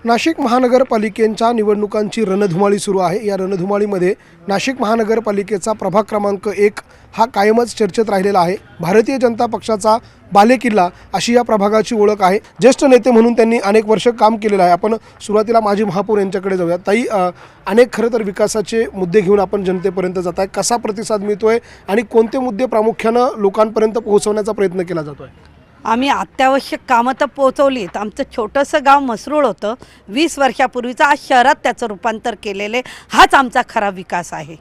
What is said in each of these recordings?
नाशिक महानगरपालिकेच्या निवडणुकांची रणधुमाळी सुरू आहे। या रणधुमाळीमध्ये नाशिक महानगरपालिकेचा प्रभाग क्रमांक 1 हा कायमच चर्चेत राहिलेला आहे। भारतीय जनता पक्षाचा बालेकिल्ला अशी या प्रभागाची ओळख आहे। ज्येष्ठ नेते म्हणून त्यांनी अनेक वर्ष काम केलेलं आहे। आपण सुरुवातीला माजी महापौर यांच्याकडे जाऊया। ताई, अनेक खरं तर विकासाचे मुद्दे घेऊन आपण जनतेपर्यंत जात आहे। कसा प्रतिसाद मिळतोय आणि कोणते मुद्दे प्रामुख्याने लोकांपर्यंत पोहोचवण्याचा प्रयत्न केला जातोय? आम्ही अत्यावश्यक कामं तर पोहोचवलीत। आमचं छोटंसं गाव मसरूळ होतं 20 वर्षापूर्वीचं, आज शहरात त्याचं रूपांतर केलेले, हाच आमचा खरा विकास आहे।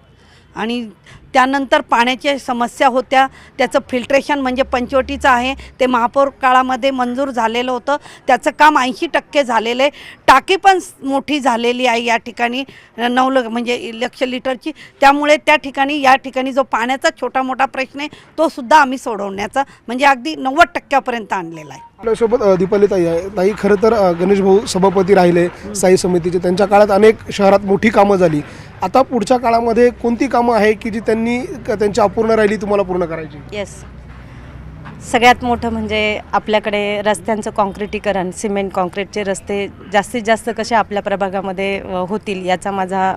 आणि त्यानंतर पाण्याच्या समस्या होत्या, त्याचं फिल्ट्रेशन म्हणजे पंचवटीचं आहे, ते महापौर काळामध्ये मंजूर झालेलं होतं। त्याचं काम 80% झालेलं आहे। टाकी पण मोठी झालेली आहे या ठिकाणी, 9 म्हणजे लक्ष लिटरची। त्यामुळे त्या ठिकाणी या ठिकाणी जो पाण्याचा छोटा मोठा प्रश्न आहे तो सुद्धा आम्ही सोडवण्याचा म्हणजे अगदी 90% आणलेला आहे। आपल्यासोबत दीपाली ताई आहे। ताई, खरं तर गणेश भाऊ सभापती राहिले स्थायी समितीचे, त्यांच्या काळात अनेक शहरात मोठी कामं झाली। आता पुढच्या काळामध्ये कोणती कामं आहे की जी त्यांची अपूर्ण राहिली, तुम्हाला पूर्ण करायची? येस, सगळ्यात मोठं म्हणजे आपल्याकडे रस्त्यांचं काँक्रिटीकरण, सिमेंट काँक्रीटचे रस्ते जास्तीत जास्त कसे आपल्या प्रभागामध्ये होतील याचा माझा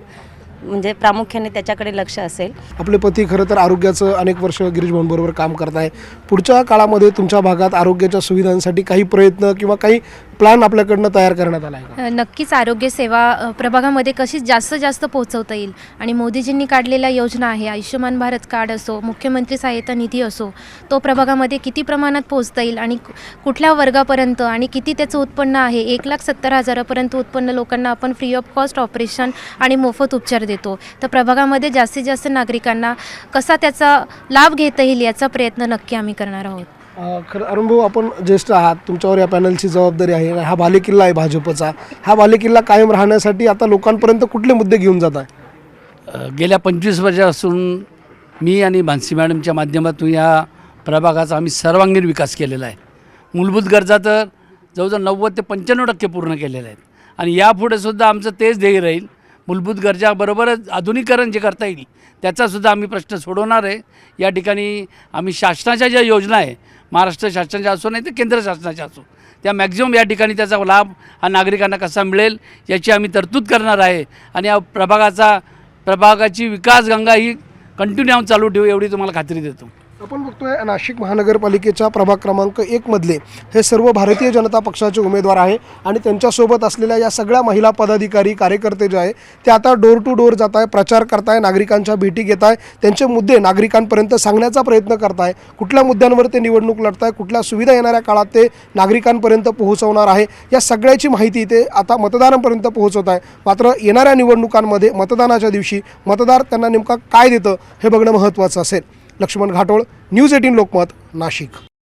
म्हणजे प्रामुख्याने त्याच्याकडे लक्ष असेल। आपले पती खरं तर आरोग्याचं अनेक वर्ष गिरीश भाऊंबरोबर काम करताय। पुढच्या काळामध्ये तुमच्या भागात आरोग्याच्या सुविधांसाठी काही प्रयत्न किंवा काही प्लॅन आपल्याकडनं तयार करण्यात आला आहे का? नक्कीच आरोग्य सेवा प्रभागामध्ये कशी जास्त पोहोचवता येईल आणि मोदीजींनी काढलेल्या योजना आहे, आयुष्यमान भारत कार्ड असो, मुख्यमंत्री सहायता निधी असो, तो प्रभागामध्ये किती प्रमाणात पोहोचता येईल आणि कुठल्या वर्गापर्यंत आणि किती त्याचं उत्पन्न आहे। 1,70,000पर्यंत उत्पन्न लोकांना आपण फ्री ऑफ कॉस्ट ऑपरेशन आणि मोफत उपचार देतो। तर प्रभागामध्ये जास्तीत जास्त नागरिकांना कसा त्याचा लाभ घेता येईल याचा प्रयत्न नक्की आम्ही करणार आहोत। खरं अरुण भाऊ, आपण ज्येष्ठ आहात, तुमच्यावर या पॅनलची जबाबदारी आहे। हा बालेकिल्ला आहे भाजपचा, हा बालेकिल्ला कायम राहण्यासाठी आता लोकांपर्यंत कुठले मुद्दे घेऊन जात आहे? गेल्या 25 वर्षापासून मी आणि भानसी मॅडमच्या माध्यमातून या प्रभागाचा आम्ही सर्वांगीण विकास केलेला आहे। मूलभूत गरजा तर जवळजवळ 90 ते 95% पूर्ण केलेल्या आहेत आणि यापुढे सुद्धा आमचं तेच ध्येय राहील। मूलभूत गरजाबरोबरच आधुनिकीकरण जे करता येईल त्याचासुद्धा आम्ही प्रश्न सोडवणार आहे। या ठिकाणी आम्ही शासनाच्या ज्या योजना आहे, महाराष्ट्र शासनाच्या असो नाही तर केंद्र शासनाच्या असो, त्या मॅक्झिमम या ठिकाणी त्याचा लाभ हा नागरिकांना कसा मिळेल याची आम्ही तरतूद करणार आहे। आणि या प्रभागाची विकासगंगा ही कंटिन्यू चालू ठेवू एवढी तुम्हाला खात्री देतो। आपण बघतोय नाशिक महानगरपालिकेच्या प्रभाग क्रमांक 1 मधले हे सर्व भारतीय जनता पक्षाचे उमेदवार आहे आणि त्यांच्यासोबत असलेल्या या सगळ्या महिला पदाधिकारी कार्यकर्ते जे आहे ते आता डोर टू डोर जात आहे, प्रचार करताय, नागरिकांच्या भेटी घेत आहे, त्यांचे मुद्दे नागरिकांपर्यंत सांगण्याचा प्रयत्न करताय। कुठल्या मुद्द्यांवर ते निवडणूक लढताय, कुठल्या सुविधा येणाऱ्या काळात ते नागरिकांपर्यंत पोहोचवणार आहे, या सगळ्याची माहिती ते आता मतदारांपर्यंत पोहोचवत आहे। मात्र येणाऱ्या निवडणुकांमध्ये मतदानाच्या दिवशी मतदार त्यांना नेमका काय देतं हे बघणं महत्त्वाचं असेल। लक्ष्मण घाटोळ, न्यूज 18 लोकमत, नाशिक।